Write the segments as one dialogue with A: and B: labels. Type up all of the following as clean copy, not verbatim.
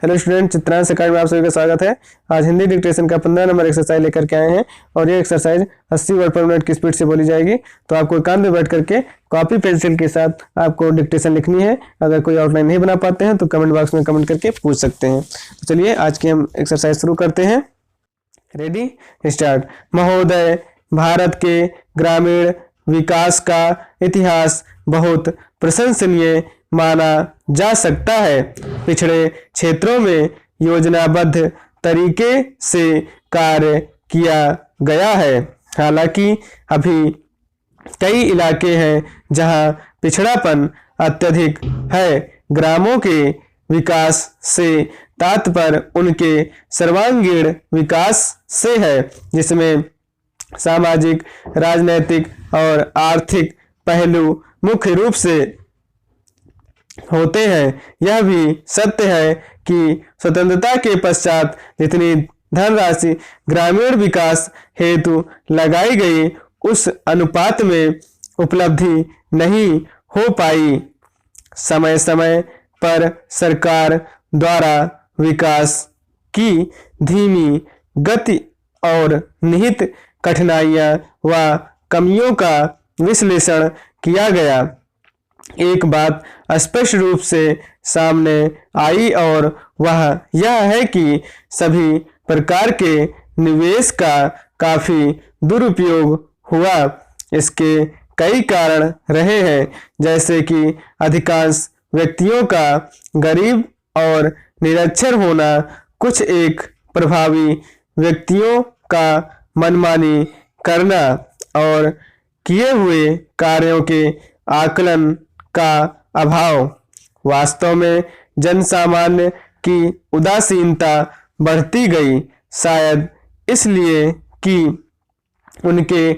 A: Hello student, Chitransh अकादमी में आप सभी का स्वागत है। आज हिंदी डिक्टेशन का 15 नंबर एक्सरसाइज लेकर के आए हैं और ये एक्सरसाइज 80 वर्ड पर मिनट की स्पीड से बोली जाएगी। तो आपको एकांत में बैठ करके कॉपी पेंसिल के साथ आपको डिक्टेशन लिखनी है। अगर कोई आउटलाइन नहीं बना पाते हैं तो कमेंट बॉक्स में कमेंट करके पूछ सकते हैं। तो चलिए आज की हम एक्सरसाइज शुरू करते हैं। Ready, start. महोदय, भारत के ग्रामीण विकास का इतिहास बहुत प्रशंसनीय माना जा सकता है। पिछड़े क्षेत्रों में योजनाबद्ध तरीके से कार्य किया गया है। हालांकि अभी कई इलाके हैं जहां पिछड़ापन अत्यधिक है। ग्रामों के विकास से तात्पर्य उनके सर्वांगीण विकास से है, जिसमें सामाजिक, राजनैतिक और आर्थिक पहलू मुख्य रूप से होते हैं। यह भी सत्य है कि स्वतंत्रता के पश्चात जितनी धनराशि ग्रामीण विकास हेतु लगाई गई उस अनुपात में उपलब्धि नहीं हो पाई। समय समय पर सरकार द्वारा विकास की धीमी गति और निहित कठिनाइयां व कमियों का विश्लेषण किया गया। एक बात स्पष्ट रूप से सामने आई और वह यह है कि सभी प्रकार के निवेश का काफी दुरुपयोग हुआ। इसके कई कारण रहे हैं, जैसे कि अधिकांश व्यक्तियों का गरीब और निरक्षर होना, कुछ एक प्रभावी व्यक्तियों का मनमानी करना और किए हुए कार्यों के आकलन का अभाव। वास्तव में जनसामान्य की उदासीनता बढ़ती गई, शायद इसलिए कि उनके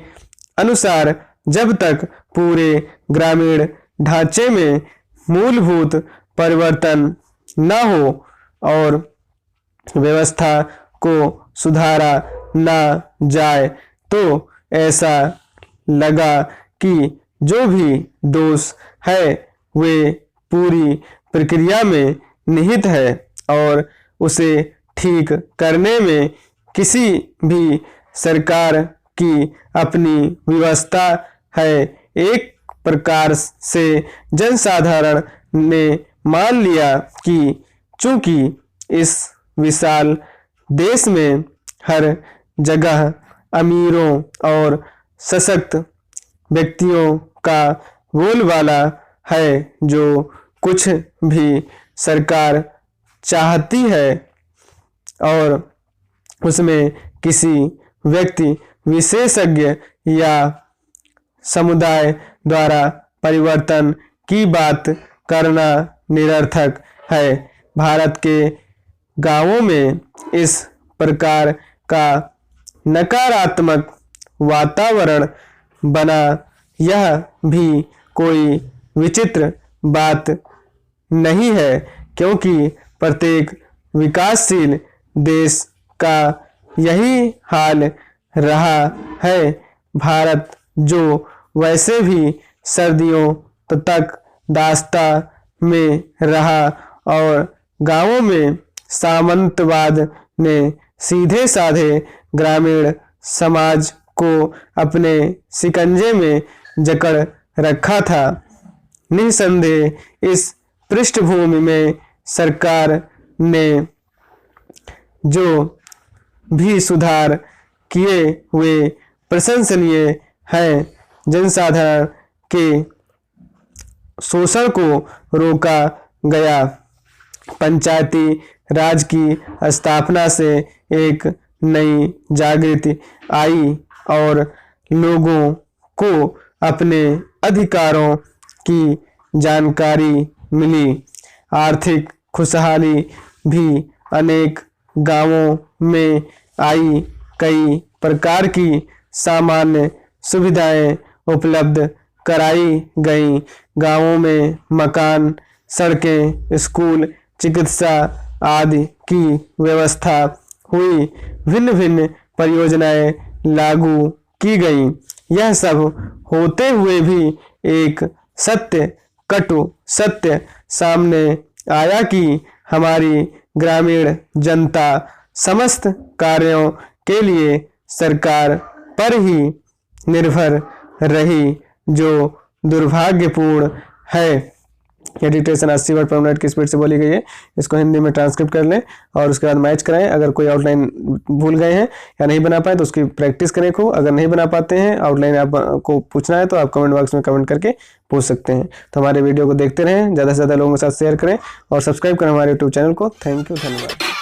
A: अनुसार जब तक पूरे ग्रामीण ढांचे में मूलभूत परिवर्तन न हो और व्यवस्था को सुधारा न जाए तो ऐसा लगा कि जो भी दोष है वे पूरी प्रक्रिया में निहित है और उसे ठीक करने में किसी भी सरकार की अपनी व्यवस्था है। एक प्रकार से जनसाधारण ने मान लिया कि चूंकि इस विशाल देश में हर जगह अमीरों और सशक्त व्यक्तियों का बोलबाला है, जो कुछ भी सरकार चाहती है और उसमें किसी व्यक्ति विशेषज्ञ या समुदाय द्वारा परिवर्तन की बात करना निरर्थक है। भारत के गांवों में इस प्रकार का नकारात्मक वातावरण बना, यह भी कोई विचित्र बात नहीं है, क्योंकि प्रत्येक विकासशील देश का यही हाल रहा है। भारत जो वैसे भी सर्दियों तक दास्ता में रहा और गांवों में सामंतवाद ने सीधे साधे ग्रामीण समाज को अपने शिकंजे में जकड़ रखा था। निसंदेह इस पृष्ठभूमि में सरकार ने जो भी सुधार किए हुए प्रशंसनीय हैं। जनसाधारण के शोषण को रोका गया। पंचायती राज की स्थापना से एक नई जागृति आई और लोगों को अपने अधिकारों की जानकारी मिली। आर्थिक खुशहाली भी अनेक गांवों में आई। कई प्रकार की सामान्य सुविधाएं उपलब्ध कराई गईं। गांवों में मकान, सड़कें, स्कूल, चिकित्सा आदि की व्यवस्था हुई। भिन्न भिन्न परियोजनाएं लागू की गईं। यह सब होते हुए भी एक कटु सत्य सामने आया कि हमारी ग्रामीण जनता समस्त कार्यों के लिए सरकार पर ही निर्भर रही, जो दुर्भाग्यपूर्ण है। यह डिक्टेशन 80 वर्ड पर मिनट की स्पीड से बोली गई है। इसको हिंदी में ट्रांसक्रिप्ट कर लें और उसके बाद मैच कराएं। अगर कोई आउटलाइन भूल गए हैं या नहीं बना पाए तो उसकी प्रैक्टिस करें खूब। अगर नहीं बना पाते हैं, आउटलाइन आपको पूछना है तो आप कमेंट बॉक्स में कमेंट करके पूछ सकते हैं। तो हमारे वीडियो को देखते रहें, ज़्यादा से ज़्यादा लोगों के साथ शेयर करें और सब्सक्राइब करें हमारे यूट्यूब चैनल को। थैंक यू, धन्यवाद।